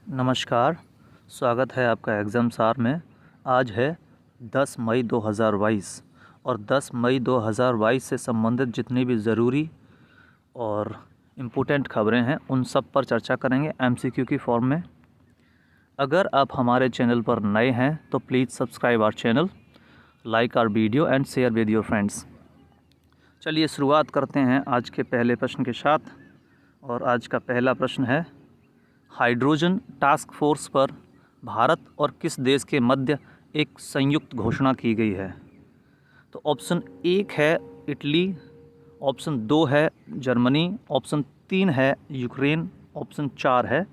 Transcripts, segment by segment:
नमस्कार, स्वागत है आपका एग्ज़ाम सार में। आज है 10 मई 2022 और 10 मई 2022 से संबंधित जितनी भी ज़रूरी और इम्पोर्टेंट खबरें हैं उन सब पर चर्चा करेंगे एमसीक्यू की फॉर्म में। अगर आप हमारे चैनल पर नए हैं तो please subscribe our channel, like our video and share with your friends. चलिए शुरुआत करते हैं आज के पहले प्रश्न के साथ। और आज का पहला प्रश्न है, हाइड्रोजन टास्क फोर्स पर भारत और किस देश के मध्य एक संयुक्त घोषणा की गई है? तो ऑप्शन 1 है इटली, ऑप्शन 2 है जर्मनी, ऑप्शन 3 है यूक्रेन, ऑप्शन 4 है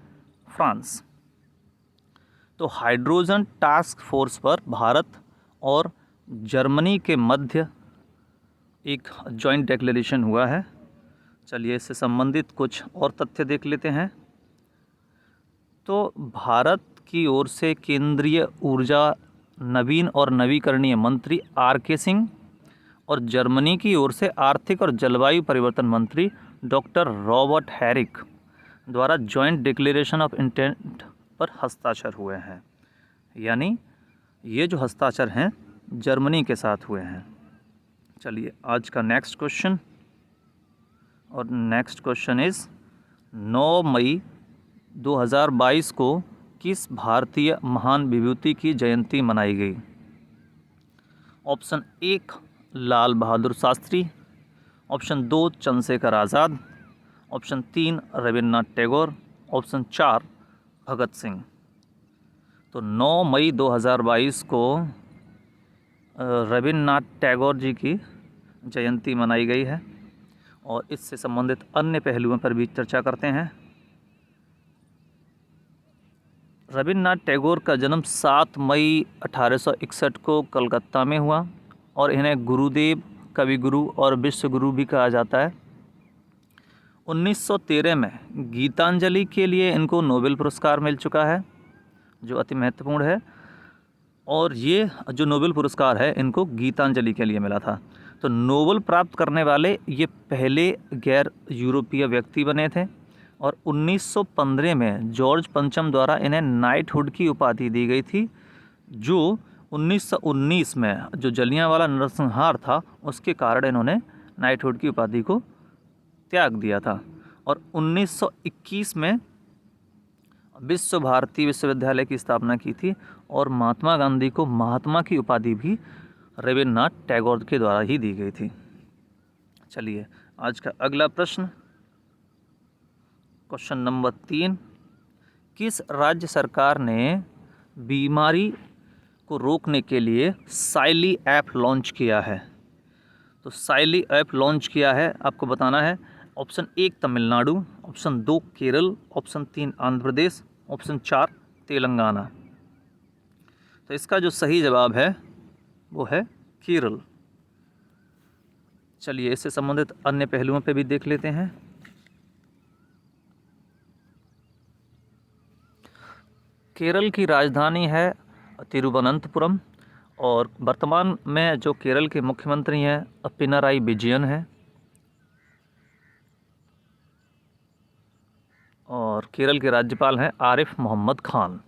फ्रांस। तो हाइड्रोजन टास्क फोर्स पर भारत और जर्मनी के मध्य एक जॉइंट डिक्लेरेशन हुआ है। चलिए इससे संबंधित कुछ और तथ्य देख लेते हैं। तो भारत की ओर से केंद्रीय ऊर्जा, नवीन और नवीकरणीय मंत्री आर.के. सिंह और जर्मनी की ओर से आर्थिक और जलवायु परिवर्तन मंत्री डॉक्टर रॉबर्ट हैरिक द्वारा जॉइंट डिक्लेरेशन ऑफ इंटेंट पर हस्ताक्षर हुए हैं। यानी ये जो हस्ताक्षर हैं जर्मनी के साथ हुए हैं। चलिए आज का नेक्स्ट क्वेश्चन, और नेक्स्ट क्वेश्चन इज़ 9 मई 2022 को किस भारतीय महान विभूति की जयंती मनाई गई? Option 1 Lal Bahadur Shastri, option 2 Chandrashekhar Azad, option 3 Rabindranath Tagore, option 4 Bhagat Singh. तो 9 मई 2022 को रविन्द्रनाथ टैगोर जी की जयंती मनाई गई है और इससे संबंधित अन्य पहलुओं पर भी चर्चा करते हैं। रविन्द्रनाथ टैगोर का जन्म 7 मई 1861 को कलकत्ता में हुआ और इन्हें गुरुदेव, कविगुरु और विश्वगुरु भी कहा जाता है। 1913 में गीतांजलि के लिए इनको नोबेल पुरस्कार मिल चुका है, जो अति महत्वपूर्ण है। और ये जो नोबेल पुरस्कार है इनको गीतांजलि के लिए मिला था। तो नोबेल प्राप्त करने वाले ये पहले गैर यूरोपीय व्यक्ति बने थे। और 1915 में जॉर्ज पंचम द्वारा इन्हें नाइटहुड की उपाधि दी गई थी, जो 1919 में जो जलियांवाला नरसंहार था उसके कारण इन्होंने नाइटहुड की उपाधि को त्याग दिया था। और 1921 में विश्व भारती विश्वविद्यालय की स्थापना की थी और महात्मा गांधी को महात्मा की उपाधि भी रविन्द्रनाथ टैगोर के द्वारा ही दी गई थी। चलिए आज का अगला प्रश्न, क्वेश्चन नंबर 3, किस राज्य सरकार ने बीमारी को रोकने के लिए साइली ऐप लॉन्च किया है? तो साइली ऐप लॉन्च किया है, आपको बताना है। Option 1 Tamil Nadu, option 2 Kerala, option 3 Andhra Pradesh, option 4 Telangana. तो इसका जो सही जवाब है वो है केरल। चलिए इससे संबंधित अन्य पहलुओं पे भी देख लेते हैं। केरल की राजधानी है तिरुवनंतपुरम और वर्तमान में जो केरल के मुख्यमंत्री हैं पिनाराई विजयन हैं। और केरल के राज्यपाल हैं आरिफ मोहम्मद खान।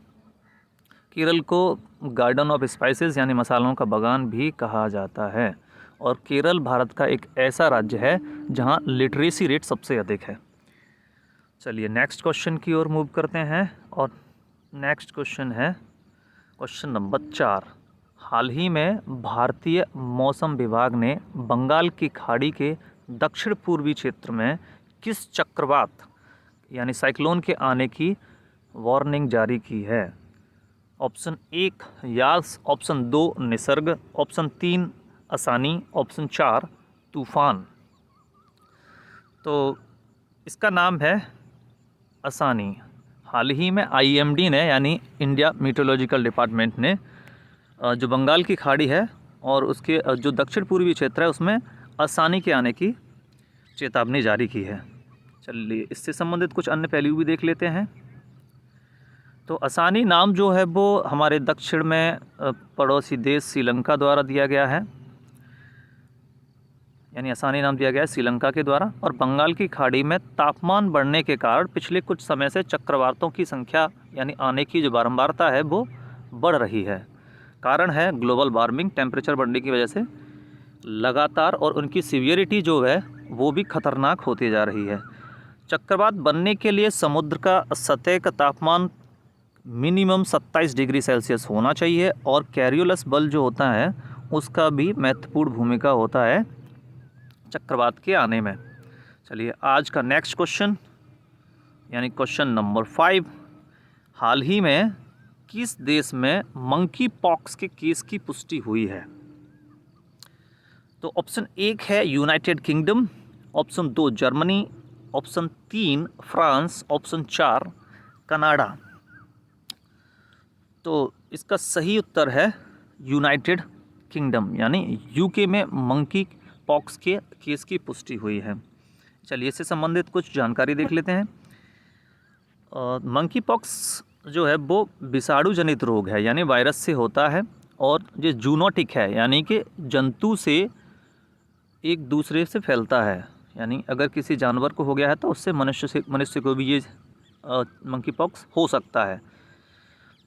केरल को गार्डन ऑफ स्पाइसेस यानी मसालों का बागान भी कहा जाता है। और केरल भारत का एक ऐसा राज्य है जहां लिटरेसी रेट सबसे अधिक है। चलिए नेक्स्ट क्वेश्चन की ओर मूव करते हैं। और नेक्स्ट क्वेश्चन है क्वेश्चन नंबर 4। हाल ही में भारतीय मौसम विभाग ने बंगाल की खाड़ी के दक्षिण पूर्वी क्षेत्र में किस चक्रवात यानी साइक्लोन के आने की वार्निंग जारी की है? ऑप्शन 1 यास, ऑप्शन 2 निसर्ग, ऑप्शन 3 असानी, ऑप्शन 4 तूफान। तो इसका नाम है असानी। हाल ही में IMD ने यानी इंडिया मीटरोलॉजिकल डिपार्टमेंट ने जो बंगाल की खाड़ी है और उसके जो दक्षिण पूर्वी क्षेत्र है उसमें असानी के आने की चेतावनी जारी की है। चलिए इससे संबंधित कुछ अन्य पहलू भी देख लेते हैं। तो असानी नाम जो है वो हमारे दक्षिण में पड़ोसी देश श्रीलंका द्वारा दिया गया है। यानी आसानी नाम दिया गया है श्रीलंका के द्वारा। और बंगाल की खाड़ी में तापमान बढ़ने के कारण पिछले कुछ समय से चक्रवातों की संख्या यानी आने की जो बारंबारता है वो बढ़ रही है। कारण है ग्लोबल वार्मिंग, टेम्परेचर बढ़ने की वजह से लगातार, और उनकी सीवियरिटी जो है वो भी खतरनाक होती जा रही है। चक्रवात बनने के लिए समुद्र का सतह का तापमान मिनिमम 27 डिग्री सेल्सियस होना चाहिए, और कैरियोलस बल जो होता है उसका भी महत्वपूर्ण भूमिका होता है चक्रवात के आने में। चलिए आज का नेक्स्ट क्वेश्चन यानी क्वेश्चन नंबर 5, हाल ही में किस देश में मंकी पॉक्स के केस की पुष्टि हुई है? तो ऑप्शन 1 है United kingdom, option 2 Germany, option 3 France, option 4 Canada. तो इसका सही उत्तर है यूनाइटेड किंगडम, यानी यूके में मंकी पॉक्स के केस की पुष्टि हुई है। चलिए इससे संबंधित कुछ जानकारी देख लेते हैं। मंकी पॉक्स जो है वो विषाणु जनित रोग है, यानी वायरस से होता है, और ये जूनोटिक है, यानी कि जंतु से एक दूसरे से फैलता है। यानी अगर किसी जानवर को हो गया है तो उससे मनुष्य को भी ये मंकी पॉक्स हो सकता है।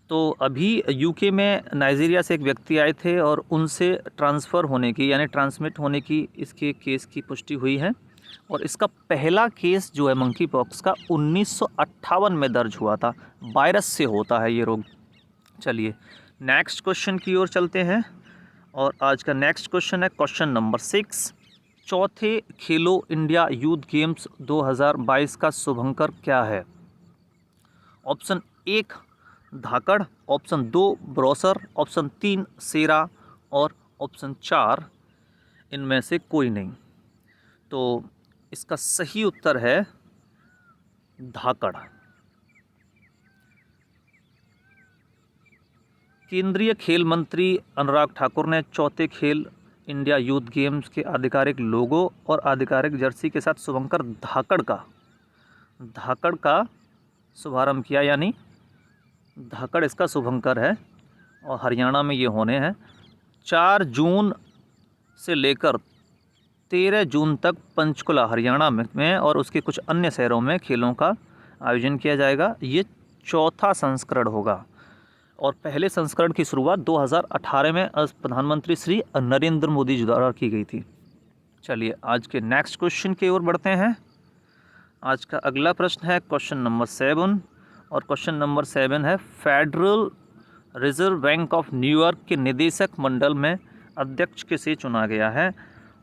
तो अभी यूके में नाइजीरिया से एक व्यक्ति आए थे और उनसे ट्रांसफ़र होने की यानी ट्रांसमिट होने की इसके केस की पुष्टि हुई है। और इसका पहला केस जो है मंकी पॉक्स का 1958 में दर्ज हुआ था। वायरस से होता है ये रोग। चलिए नेक्स्ट क्वेश्चन की ओर चलते हैं, और आज का नेक्स्ट क्वेश्चन है क्वेश्चन नंबर 6, चौथे खेलो इंडिया यूथ गेम्स 2022 का शुभंकर क्या है? ऑप्शन 1 धाकड़, ऑप्शन 2 ब्रोसर, ऑप्शन 3 सेरा, और ऑप्शन 4 इनमें से कोई नहीं। तो इसका सही उत्तर है धाकड़। केंद्रीय खेल मंत्री अनुराग ठाकुर ने चौथे खेल इंडिया यूथ गेम्स के आधिकारिक लोगो और आधिकारिक जर्सी के साथ शुभंकर धाकड़ का शुभारंभ किया, यानी धाकड़ इसका शुभंकर है, और हरियाणा में ये होने हैं। 4 जून से लेकर 13 जून तक पंचकुला हरियाणा में और उसके कुछ अन्य शहरों में खेलों का आयोजन किया जाएगा। ये चौथा संस्करण होगा, और पहले संस्करण की शुरुआत 2018 में प्रधानमंत्री श्री नरेंद्र मोदी जी द्वारा की गई थी। चलिए आज के नेक्स्ट क्वेश्चन की ओर बढ़ते हैं। आज का अगला प्रश्न है क्वेश्चन नंबर 7, और क्वेश्चन नंबर 7 है federal reserve bank of New York के निदेशक मंडल में अध्यक्ष किसे चुना गया है?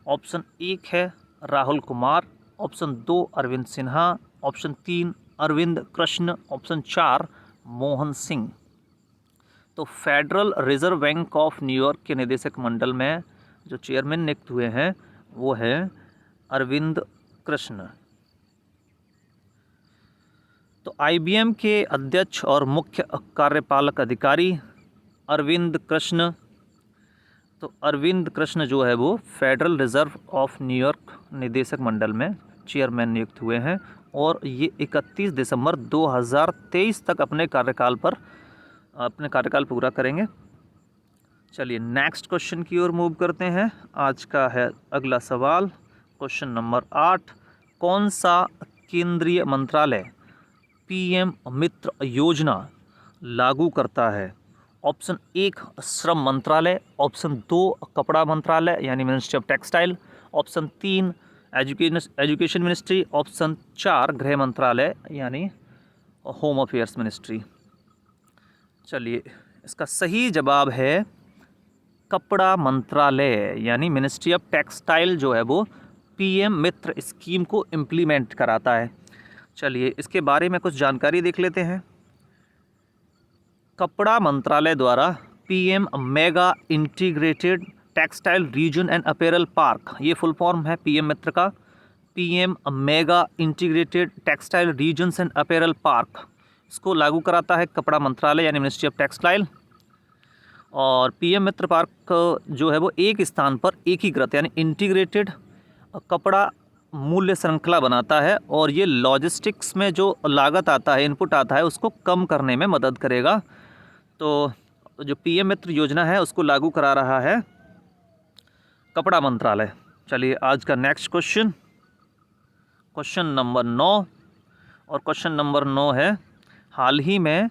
ऑप्शन 1 है Rahul Kumar, option 2 Arvind Sinha, option 3 Arvind Krishna, option 4 Mohan Singh. तो federal reserve bank of New York के निदेशक मंडल में जो चेयरमैन नियुक्त हुए हैं वो है अरविंद कृष्ण। तो IBM के अध्यक्ष और मुख्य कार्यपालक अधिकारी अरविंद कृष्ण, तो अरविंद कृष्ण जो है वो फेडरल रिजर्व ऑफ न्यूयॉर्क निदेशक मंडल में चेयरमैन नियुक्त हुए हैं, और ये 31 दिसंबर 2023 तक अपने कार्यकाल पूरा करेंगे। चलिए नेक्स्ट क्वेश्चन की ओर मूव करते हैं। आज का है अगला सवाल क्वेश्चन नंबर 8, कौन सा केंद्रीय मंत्रालय PM मित्र योजना लागू करता है? ऑप्शन 1 श्रम मंत्रालय, ऑप्शन 2 कपड़ा मंत्रालय यानी ministry of textile, option 3 education ministry, option 4 गृह मंत्रालय यानी होम अफेयर्स मिनिस्ट्री। चलिए इसका सही जवाब है कपड़ा मंत्रालय, यानी मिनिस्ट्री ऑफ टेक्सटाइल जो है वो PM मित्र स्कीम को इम्प्लीमेंट कराता है। चलिए इसके बारे में कुछ जानकारी देख लेते हैं। कपड़ा मंत्रालय द्वारा PM mega integrated textile region and apparel park, ये फुल फॉर्म है PM मित्र का, PM mega integrated textile regions and apparel park, इसको लागू कराता है कपड़ा मंत्रालय यानी मिनिस्ट्री ऑफ टेक्सटाइल। और PM मित्र पार्क जो है वो एक स्थान पर एकीकृत यानी इंटीग्रेटेड कपड़ा मूल्य श्रृंखला बनाता है, और ये लॉजिस्टिक्स में जो लागत आता है, इनपुट आता है, उसको कम करने में मदद करेगा। तो जो PM मित्र योजना है उसको लागू करा रहा है कपड़ा मंत्रालय। चलिए आज का नेक्स्ट क्वेश्चन, क्वेश्चन नंबर 9। और क्वेश्चन नंबर 9 है, हाल ही में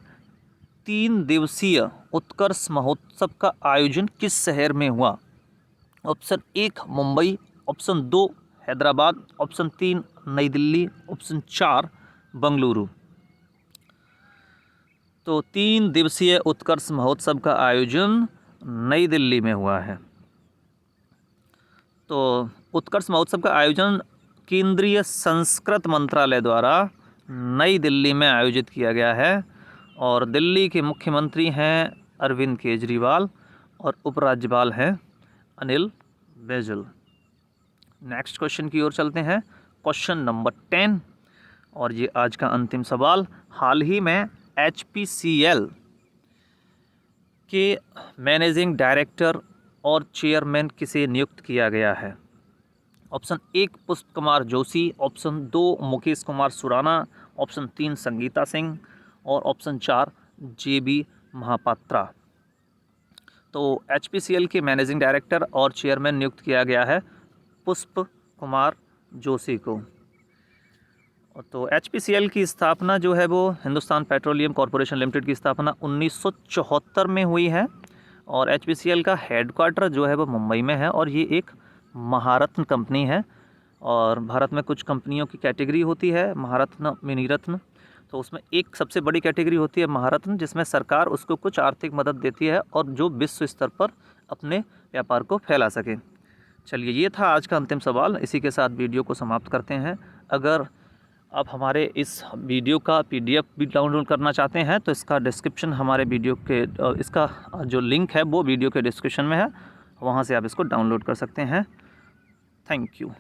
3 दिवसीय उत्कर्ष महोत्सव का आयोजन किस शहर में हुआ? Option 1 Mumbai, option 2 Hyderabad, option 3 नई दिल्ली, ऑप्शन 4 बंगलुरु। तो 3 दिवसीय उत्कर्ष महोत्सव का आयोजन नई दिल्ली में हुआ है। तो उत्कर्ष महोत्सव का आयोजन केंद्रीय संस्कृत मंत्रालय द्वारा नई दिल्ली में आयोजित किया गया है और दिल्ली के मुख्यमंत्री हैं अरविंद केजरीवाल और उपराज्यपाल हैं अनिल बैजल। नेक्स्ट क्वेश्चन की ओर चलते हैं, क्वेश्चन नंबर 10। और ये आज का अंतिम सवाल, हाल ही में HPCL के मैनेजिंग डायरेक्टर और चेयरमैन किसे नियुक्त किया गया है? ऑप्शन 1 पुष्प कुमार जोशी, ऑप्शन 2 मुकेश कुमार सुराना, ऑप्शन 3 संगीता सिंह और ऑप्शन 4 JB महापात्रा। तो HPCL के मैनेजिंग डायरेक्टर और चेयरमैन नियुक्त किया गया है पुष्प कुमार जोशी को। तो HPCL की स्थापना जो है वो हिंदुस्तान पेट्रोलियम कॉरपोरेशन लिमिटेड की स्थापना 1974 में हुई है और HPCL का हेडक्वार्टर जो है वो मुंबई में है और ये एक महारत्न कंपनी है। और भारत में कुछ कंपनियों की कैटेगरी होती है महारत्न, मिनीरत्न। तो उसमें एक सबसे बड़ी कैटेगरी होती है महारत्न, जिसमें सरकार उसको कुछ आर्थिक मदद देती है और जो विश्व स्तर पर अपने व्यापार को फैला सके। चलिए, ये था आज का अंतिम सवाल। इसी के साथ वीडियो को समाप्त करते हैं। अगर आप हमारे इस वीडियो का PDF भी डाउनलोड करना चाहते हैं तो इसका डिस्क्रिप्शन हमारे वीडियो के इसका जो लिंक है वो वीडियो के डिस्क्रिप्शन में है, वहाँ से आप इसको डाउनलोड कर सकते हैं। Thank you.